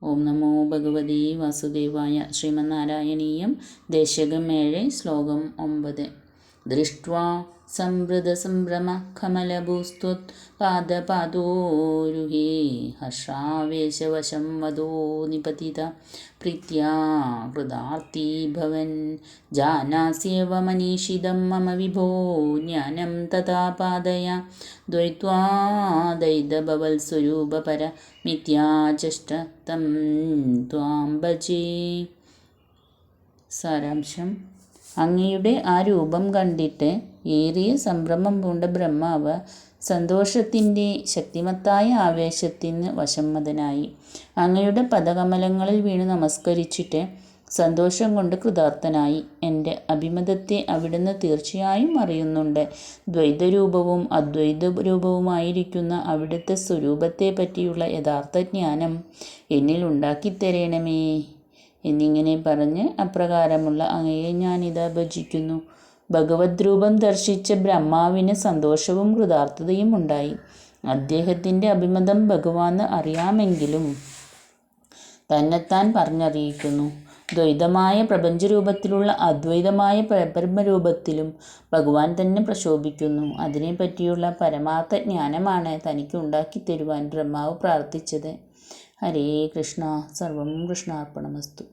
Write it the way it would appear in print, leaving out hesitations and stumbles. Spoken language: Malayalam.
ഓം നമോ ഭഗവതി വാസുദേവായ. ശ്രീമന്നാരായണീയം ദശകം 7 ശ്ലോകം 9. ദൃഷ്ട്വാ സംവൃതസംഭ്രമ കമലഭൂസ്ത്വത് പാദപാദോരുഹേ ഹർഷാവേശവശം വദോ നിപതിത പ്രീത്യാ ഹൃദാർത്തി ഭവൻ ജാനാസ്യേവ മനീഷിതം മമ വിഭോ ജ്ഞാനം തഥാ പാദയ ദ്വൈത്വാദൈതഭവൽ സ്വരൂപപര മിഥ്യാചഷ്ട തം ത്വാം ഭജേ. സാരാംശം: അങ്ങയുടെ ആ രൂപം കണ്ടിട്ട് ഏറിയ സംഭ്രമം പൂണ്ട ബ്രഹ്മാവ് സന്തോഷത്തിൻ്റെ ശക്തിമത്തായ ആവേശത്തിന് വശംവദനായി. അങ്ങയുടെ പദകമലങ്ങളിൽ വീണു നമസ്കരിച്ചിട്ട് സന്തോഷം കൊണ്ട് കൃതാർത്ഥനായി. എൻ്റെ അഭിമതത്തെ അവിടുന്ന് തീർച്ചയായും അറിയുന്നുണ്ട്. ദ്വൈതരൂപവും അദ്വൈത രൂപവുമായിരിക്കുന്ന അവിടുത്തെ സ്വരൂപത്തെ പറ്റിയുള്ള യഥാർത്ഥ ജ്ഞാനം എന്നിൽ ഉണ്ടാക്കിത്തരണമേ എന്നിങ്ങനെ പറഞ്ഞ് അപ്രകാരമുള്ള അങ്ങയെ ഞാനിതാ ഭജിക്കുന്നു. ഭഗവത് രൂപം ദർശിച്ച ബ്രഹ്മാവിന് സന്തോഷവും കൃതാർത്ഥതയും ഉണ്ടായി. അദ്ദേഹത്തിൻ്റെ അഭിമതം ഭഗവാന് അറിയാമെങ്കിലും തന്നെത്താൻ പറഞ്ഞറിയിക്കുന്നു. ദ്വൈതമായ പ്രപഞ്ചരൂപത്തിലുള്ള അദ്വൈതമായ പരബ്രഹ്മരൂപത്തിലും ഭഗവാൻ തന്നെ പ്രശോഭിക്കുന്നു. അതിനെപ്പറ്റിയുള്ള പരമാർത്ഥ ജ്ഞാനമാണ് തനിക്ക് ഉണ്ടാക്കിത്തരുവാൻ ബ്രഹ്മാവ് പ്രാർത്ഥിച്ചത്. ഹരേ കൃഷ്ണ. സർവം കൃഷ്ണാർപ്പണമസ്തു.